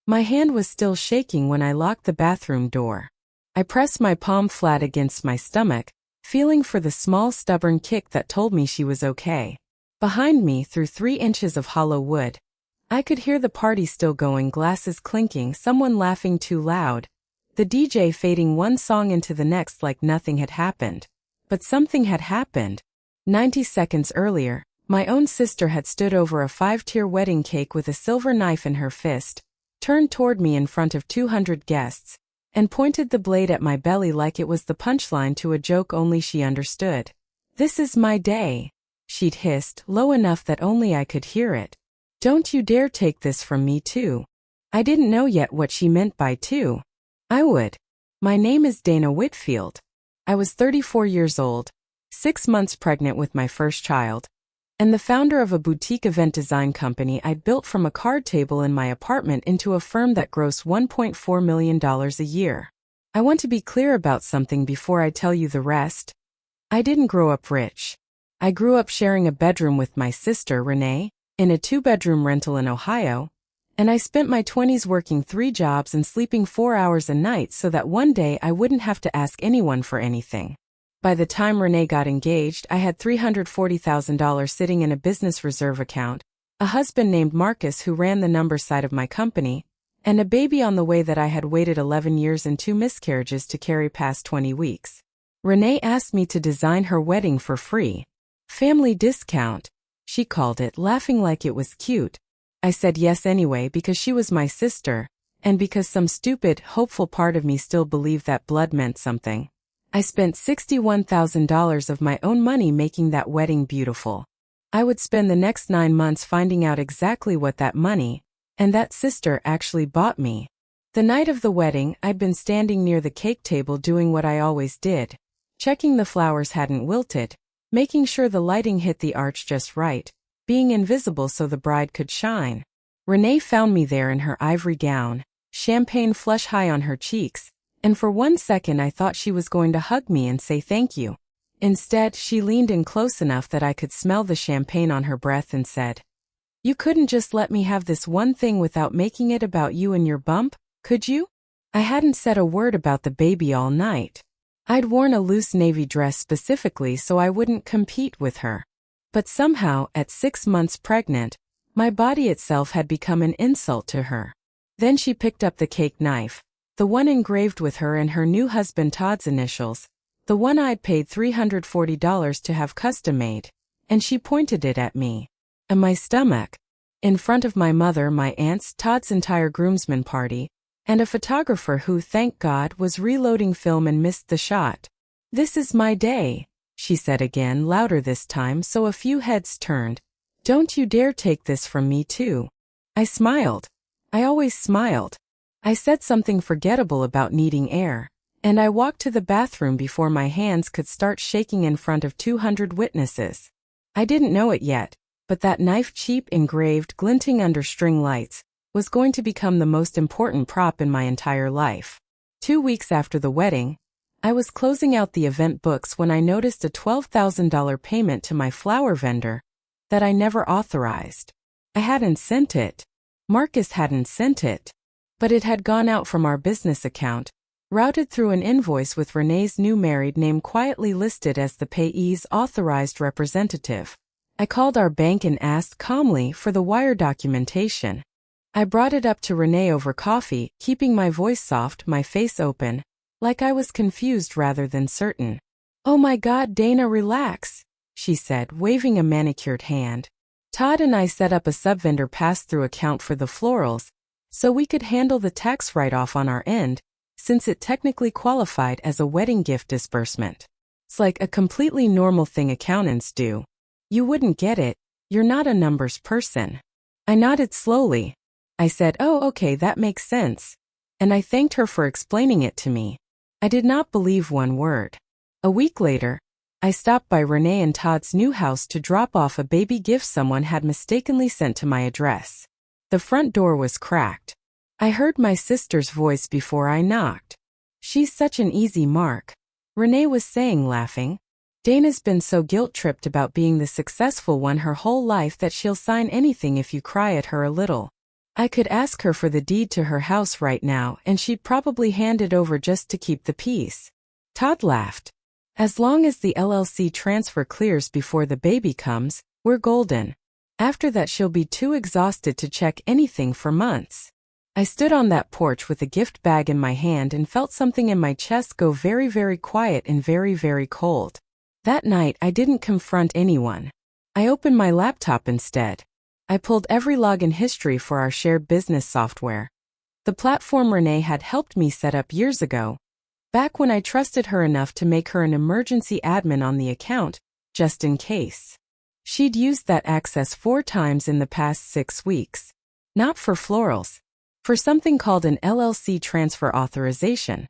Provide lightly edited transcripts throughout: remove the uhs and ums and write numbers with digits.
My hand was still shaking when I locked the bathroom door. I pressed my palm flat against my stomach, feeling for the small stubborn kick that told me she was okay. Behind me, through 3 inches of hollow wood, I could hear the party still going, glasses clinking, someone laughing too loud, the DJ fading one song into the next like nothing had happened. But something had happened. 90 seconds earlier, my own sister had stood over a 5-tier wedding cake with a silver knife in her fist, turned toward me in front of 200 guests, and pointed the blade at my belly like it was the punchline to a joke only she understood. "This is my day," she'd hissed, low enough that only I could hear it. "Don't you dare take this from me too." I didn't know yet what she meant by too. I would. My name is Dana Whitfield. I was 34 years old, 6 months pregnant with my first child, and the founder of a boutique event design company I'd built from a card table in my apartment into a firm that grossed $1.4 million a year. I want to be clear about something before I tell you the rest. I didn't grow up rich. I grew up sharing a bedroom with my sister, Renee, in a 2-bedroom rental in Ohio, and I spent my 20s working 3 jobs and sleeping 4 hours a night so that one day I wouldn't have to ask anyone for anything. By the time Renee got engaged, I had $340,000 sitting in a business reserve account, a husband named Marcus who ran the number side of my company, and a baby on the way that I had waited 11 years and 2 miscarriages to carry past 20 weeks. Renee asked me to design her wedding for free. Family discount, she called it, laughing like it was cute. I said yes anyway because she was my sister, and because some stupid, hopeful part of me still believed that blood meant something. I spent $61,000 of my own money making that wedding beautiful. I would spend the next 9 months finding out exactly what that money and that sister actually bought me. The night of the wedding, I'd been standing near the cake table doing what I always did, checking the flowers hadn't wilted, making sure the lighting hit the arch just right, being invisible so the bride could shine. Renee found me there in her ivory gown, champagne flush high on her cheeks, and for 1 second I thought she was going to hug me and say thank you. Instead, she leaned in close enough that I could smell the champagne on her breath and said, "You couldn't just let me have this one thing without making it about you and your bump, could you?" I hadn't said a word about the baby all night. I'd worn a loose navy dress specifically so I wouldn't compete with her. But somehow, at 6 months pregnant, my body itself had become an insult to her. Then she picked up the cake knife, the one engraved with her and her new husband Todd's initials, the one I'd paid $340 to have custom made, and she pointed it at me. And my stomach. In front of my mother, my aunts, Todd's entire groomsmen party, and a photographer who, thank God, was reloading film and missed the shot. "This is my day," she said again, louder this time so a few heads turned. "Don't you dare take this from me too." I smiled. I always smiled. I said something forgettable about needing air, and I walked to the bathroom before my hands could start shaking in front of 200 witnesses. I didn't know it yet, but that knife, cheap, engraved, glinting under string lights, was going to become the most important prop in my entire life. 2 weeks after the wedding, I was closing out the event books when I noticed a $12,000 payment to my flower vendor that I never authorized. I hadn't sent it. Marcus hadn't sent it. But it had gone out from our business account, routed through an invoice with Renee's new married name quietly listed as the payee's authorized representative. I called our bank and asked calmly for the wire documentation. I brought it up to Renee over coffee, keeping my voice soft, my face open, like I was confused rather than certain. "Oh my God, Dana, relax," she said, waving a manicured hand. "Todd and I set up a subvendor pass-through account for the florals, so we could handle the tax write-off on our end, since it technically qualified as a wedding gift disbursement. It's like a completely normal thing accountants do. You wouldn't get it, you're not a numbers person." I nodded slowly. I said, "Oh, okay, that makes sense." And I thanked her for explaining it to me. I did not believe one word. A week later, I stopped by Renee and Todd's new house to drop off a baby gift someone had mistakenly sent to my address. The front door was cracked. I heard my sister's voice before I knocked. "She's such an easy mark," Renee was saying, laughing. "Dana's been so guilt-tripped about being the successful one her whole life that she'll sign anything if you cry at her a little." I could ask her for the deed to her house right now and she'd probably hand it over just to keep the peace. Todd laughed. As long as the LLC transfer clears before the baby comes, we're golden. After that she'll be too exhausted to check anything for months. I stood on that porch with a gift bag in my hand and felt something in my chest go very, very quiet and very, very cold. That night I didn't confront anyone. I opened my laptop instead. I pulled every login history for our shared business software. The platform Renee had helped me set up years ago, back when I trusted her enough to make her an emergency admin on the account, just in case. She'd used that access 4 times in the past 6 weeks. Not for florals. For something called an LLC transfer authorization.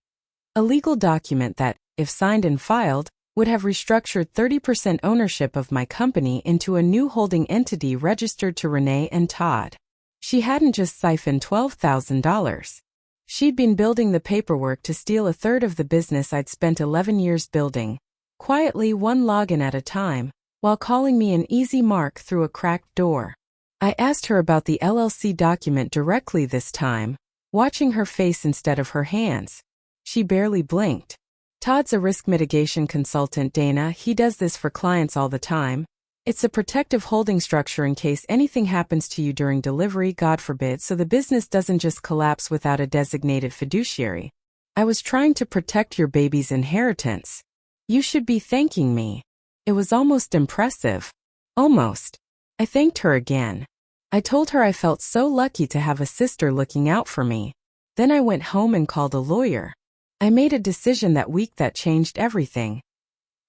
A legal document that, if signed and filed, would have restructured 30% ownership of my company into a new holding entity registered to Renee and Todd. She hadn't just siphoned $12,000. She'd been building the paperwork to steal a third of the business I'd spent 11 years building, quietly one login at a time, while calling me an easy mark through a cracked door. I asked her about the LLC document directly this time, watching her face instead of her hands. She barely blinked. Todd's a risk mitigation consultant, Dana. He does this for clients all the time. It's a protective holding structure in case anything happens to you during delivery, God forbid, so the business doesn't just collapse without a designated fiduciary. I was trying to protect your baby's inheritance. You should be thanking me. It was almost impressive. Almost. I thanked her again. I told her I felt so lucky to have a sister looking out for me. Then I went home and called a lawyer. I made a decision that week that changed everything.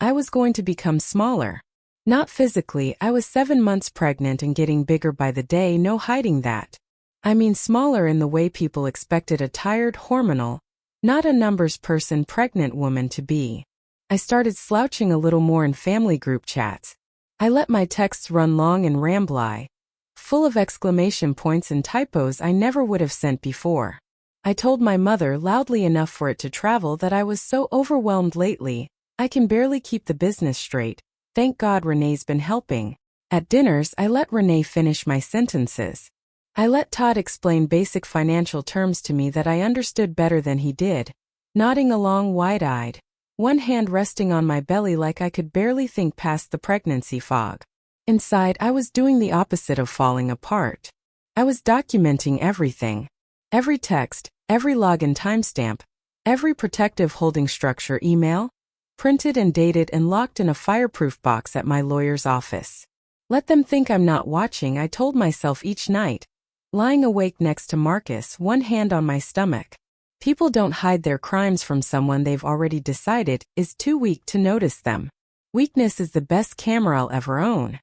I was going to become smaller. Not physically, I was 7 months pregnant and getting bigger by the day, no hiding that. I mean smaller in the way people expected a tired hormonal, not a numbers person pregnant woman to be. I started slouching a little more in family group chats. I let my texts run long and rambly, full of exclamation points and typos I never would have sent before. I told my mother loudly enough for it to travel that I was so overwhelmed lately, I can barely keep the business straight. Thank God Renee's been helping. At dinners, I let Renee finish my sentences. I let Todd explain basic financial terms to me that I understood better than he did, nodding along wide-eyed, one hand resting on my belly like I could barely think past the pregnancy fog. Inside, I was doing the opposite of falling apart. I was documenting everything. Every text, every login timestamp, every protective holding structure email, printed and dated and locked in a fireproof box at my lawyer's office. Let them think I'm not watching, I told myself each night, lying awake next to Marcus, one hand on my stomach. People don't hide their crimes from someone they've already decided is too weak to notice them. Weakness is the best camera I'll ever own.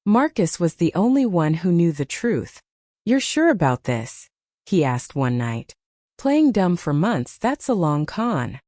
Marcus was the only one who knew the truth. You're sure about this? He asked one night. Playing dumb for months, that's a long con.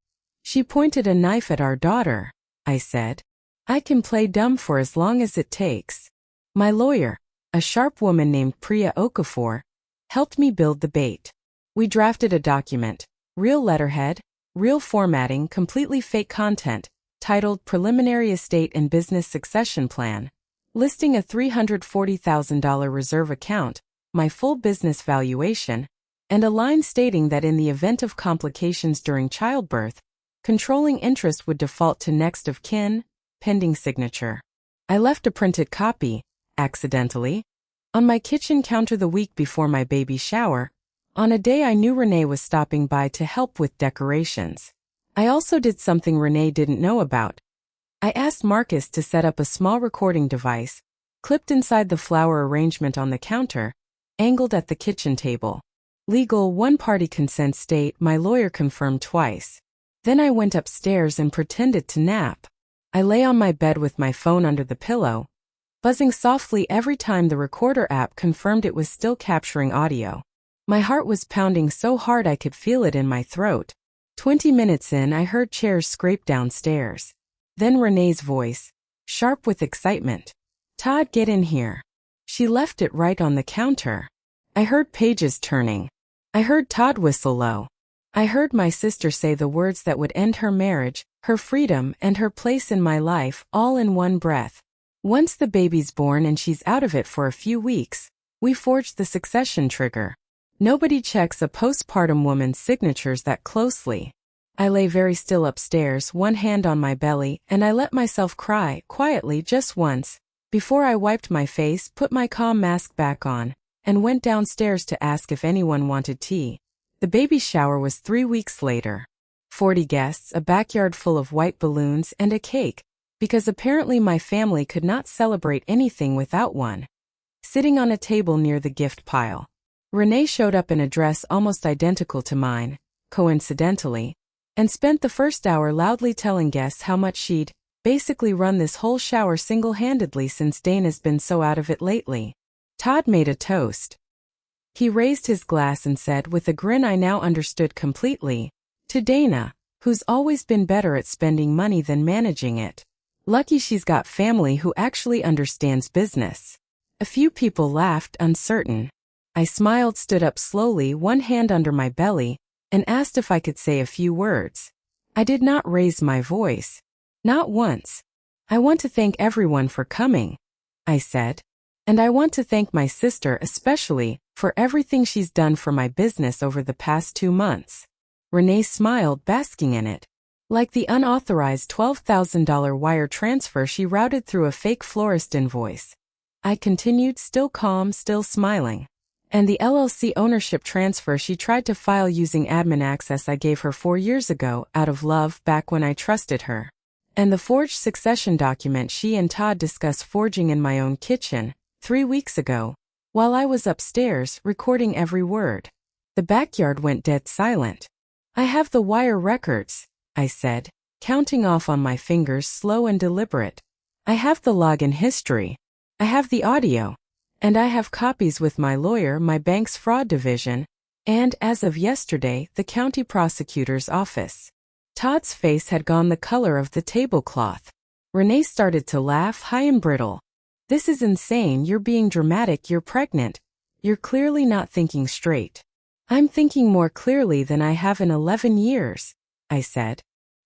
She pointed a knife at our daughter, I said. I can play dumb for as long as it takes. My lawyer, a sharp woman named Priya Okafor, helped me build the bait. We drafted a document, real letterhead, real formatting, completely fake content, titled Preliminary Estate and Business Succession Plan, listing a $340,000 reserve account, my full business valuation, and a line stating that in the event of complications during childbirth, controlling interest would default to next of kin, pending signature. I left a printed copy, accidentally, on my kitchen counter the week before my baby shower, on a day I knew Renee was stopping by to help with decorations. I also did something Renee didn't know about. I asked Marcus to set up a small recording device, clipped inside the flower arrangement on the counter, angled at the kitchen table. Legal one-party consent state, my lawyer confirmed twice. Then I went upstairs and pretended to nap. I lay on my bed with my phone under the pillow, buzzing softly every time the recorder app confirmed it was still capturing audio. My heart was pounding so hard I could feel it in my throat. 20 minutes in, I heard chairs scrape downstairs. Then Renee's voice, sharp with excitement. Todd, get in here. She left it right on the counter. I heard pages turning. I heard Todd whistle low. I heard my sister say the words that would end her marriage, her freedom, and her place in my life, all in one breath. Once the baby's born and she's out of it for a few weeks, we forged the succession trigger. Nobody checks a postpartum woman's signatures that closely. I lay very still upstairs, one hand on my belly, and I let myself cry, quietly just once, before I wiped my face, put my calm mask back on, and went downstairs to ask if anyone wanted tea. The baby shower was 3 weeks later. 40 guests, a backyard full of white balloons, and a cake, because apparently my family could not celebrate anything without one. Sitting on a table near the gift pile, Renee showed up in a dress almost identical to mine, coincidentally, and spent the first hour loudly telling guests how much she'd basically run this whole shower single-handedly since Dana's been so out of it lately. Todd made a toast. He raised his glass and said with a grin I now understood completely, "To Dana, who's always been better at spending money than managing it. Lucky she's got family who actually understands business." A few people laughed, uncertain. I smiled, stood up slowly, one hand under my belly, and asked if I could say a few words. I did not raise my voice. Not once. "I want to thank everyone for coming," I said. "And I want to thank my sister especially for everything she's done for my business over the past 2 months." Renee smiled, basking in it. Like the unauthorized $12,000 wire transfer she routed through a fake florist invoice. I continued, still calm, still smiling. "And the LLC ownership transfer she tried to file using admin access I gave her 4 years ago, out of love, back when I trusted her. And the forged succession document she and Todd discussed forging in my own kitchen, 3 weeks ago, while I was upstairs, recording every word." The backyard went dead silent. "I have the wire records," I said, counting off on my fingers, slow and deliberate. "I have the login history. I have the audio. And I have copies with my lawyer, my bank's fraud division, and, as of yesterday, the county prosecutor's office." Todd's face had gone the color of the tablecloth. Renee started to laugh, high and brittle. "This is insane, you're being dramatic, you're pregnant. You're clearly not thinking straight." "I'm thinking more clearly than I have in 11 years, I said.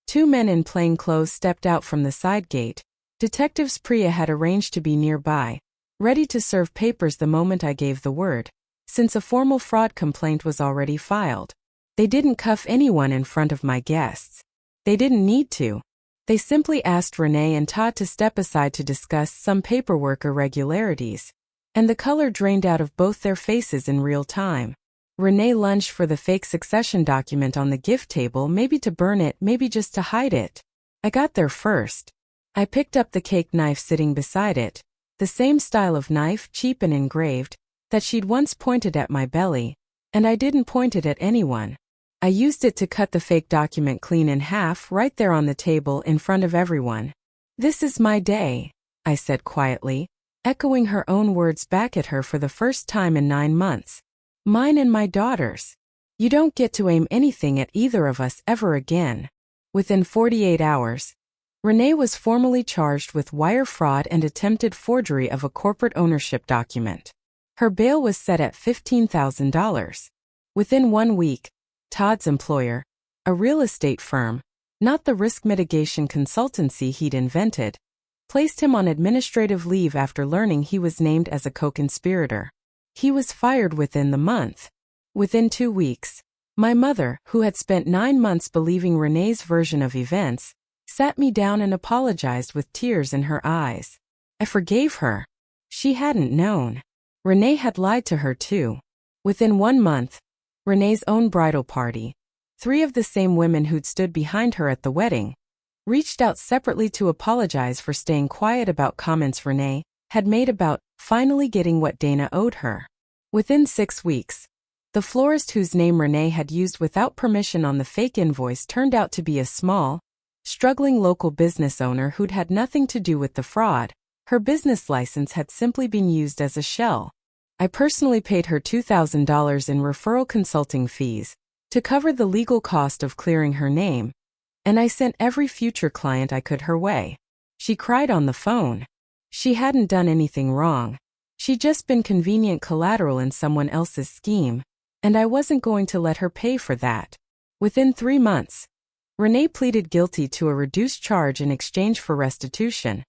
2 men in plain clothes stepped out from the side gate. Detectives Priya had arranged to be nearby, ready to serve papers the moment I gave the word, since a formal fraud complaint was already filed. They didn't cuff anyone in front of my guests. They didn't need to. They simply asked Renee and Todd to step aside to discuss some paperwork irregularities, and the color drained out of both their faces in real time. Renee lunged for the fake succession document on the gift table, maybe to burn it, maybe just to hide it. I got there first. I picked up the cake knife sitting beside it, the same style of knife, cheap and engraved, that she'd once pointed at my belly, and I didn't point it at anyone. I used it to cut the fake document clean in half right there on the table in front of everyone. "This is my day," I said quietly, echoing her own words back at her for the first time in 9 months. "Mine and my daughter's. You don't get to aim anything at either of us ever again." Within 48 hours, Renee was formally charged with wire fraud and attempted forgery of a corporate ownership document. Her bail was set at $15,000. Within 1 week, Todd's employer, a real estate firm, not the risk mitigation consultancy he'd invented, placed him on administrative leave after learning he was named as a co-conspirator. He was fired within the month. Within 2 weeks, my mother, who had spent 9 months believing Renee's version of events, sat me down and apologized with tears in her eyes. I forgave her. She hadn't known. Renee had lied to her too. Within 1 month, Renee's own bridal party, 3 of the same women who'd stood behind her at the wedding, reached out separately to apologize for staying quiet about comments Renee had made about finally getting what Dana owed her. Within 6 weeks, the florist whose name Renee had used without permission on the fake invoice turned out to be a small, struggling local business owner who'd had nothing to do with the fraud. Her business license had simply been used as a shell. I personally paid her $2,000 in referral consulting fees to cover the legal cost of clearing her name, and I sent every future client I could her way. She cried on the phone. She hadn't done anything wrong. She'd just been convenient collateral in someone else's scheme, and I wasn't going to let her pay for that. Within 3 months, Renee pleaded guilty to a reduced charge in exchange for restitution,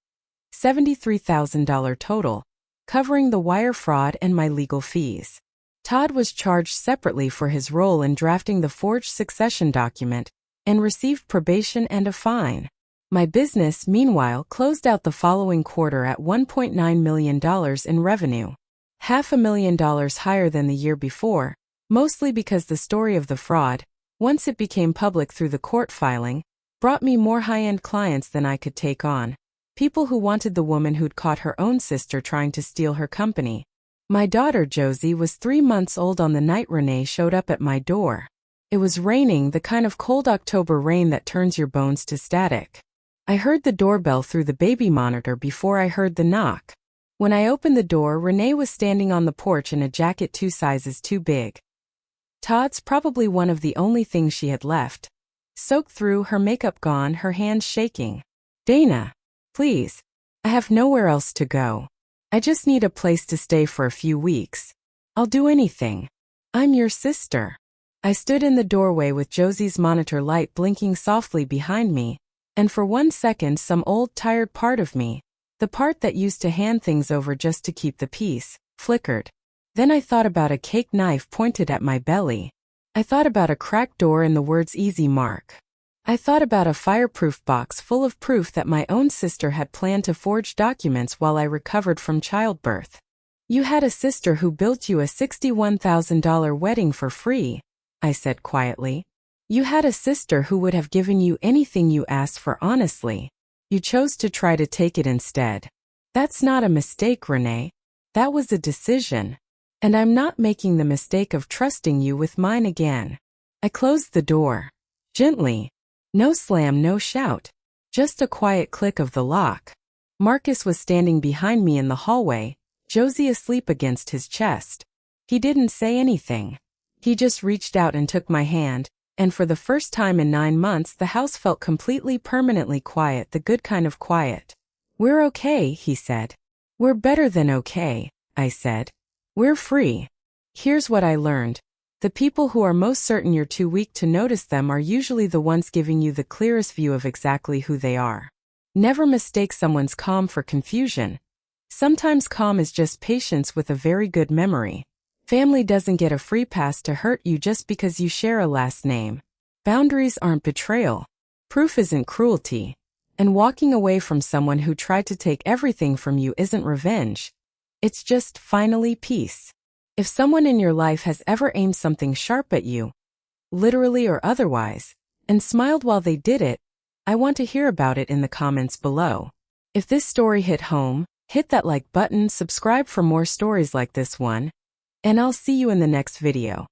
$73,000 total, covering the wire fraud and my legal fees. Todd was charged separately for his role in drafting the forged succession document and received probation and a fine. My business, meanwhile, closed out the following quarter at $1.9 million in revenue. $500,000 higher than the year before, mostly because the story of the fraud, once it became public through the court filing, brought me more high-end clients than I could take on. People who wanted the woman who'd caught her own sister trying to steal her company. My daughter Josie was 3 months old on the night Renee showed up at my door. It was raining, the kind of cold October rain that turns your bones to static. I heard the doorbell through the baby monitor before I heard the knock. When I opened the door, Renee was standing on the porch in a jacket 2 sizes too big. Todd's probably one of the only things she had left. Soaked through, her makeup gone, her hands shaking. "Dana, please. I have nowhere else to go. I just need a place to stay for a few weeks. I'll do anything. I'm your sister." I stood in the doorway with Josie's monitor light blinking softly behind me, and for 1 second some old tired part of me, the part that used to hand things over just to keep the peace, flickered. Then I thought about a cake knife pointed at my belly. I thought about a cracked door and the words "easy" mark. I thought about a fireproof box full of proof that my own sister had planned to forge documents while I recovered from childbirth. "You had a sister who built you a $61,000 wedding for free," I said quietly. "You had a sister who would have given you anything you asked for honestly. You chose to try to take it instead. That's not a mistake, Renee. That was a decision. And I'm not making the mistake of trusting you with mine again." I closed the door. Gently. No slam, no shout. Just a quiet click of the lock. Marcus was standing behind me in the hallway, Josie asleep against his chest. He didn't say anything. He just reached out and took my hand, and for the first time in 9 months the house felt completely permanently quiet, the good kind of quiet. "We're okay," he said. "We're better than okay," I said. "We're free." Here's what I learned. The people who are most certain you're too weak to notice them are usually the ones giving you the clearest view of exactly who they are. Never mistake someone's calm for confusion. Sometimes calm is just patience with a very good memory. Family doesn't get a free pass to hurt you just because you share a last name. Boundaries aren't betrayal. Proof isn't cruelty. And walking away from someone who tried to take everything from you isn't revenge. It's just finally peace. If someone in your life has ever aimed something sharp at you, literally or otherwise, and smiled while they did it, I want to hear about it in the comments below. If this story hit home, hit that like button, subscribe for more stories like this one, and I'll see you in the next video.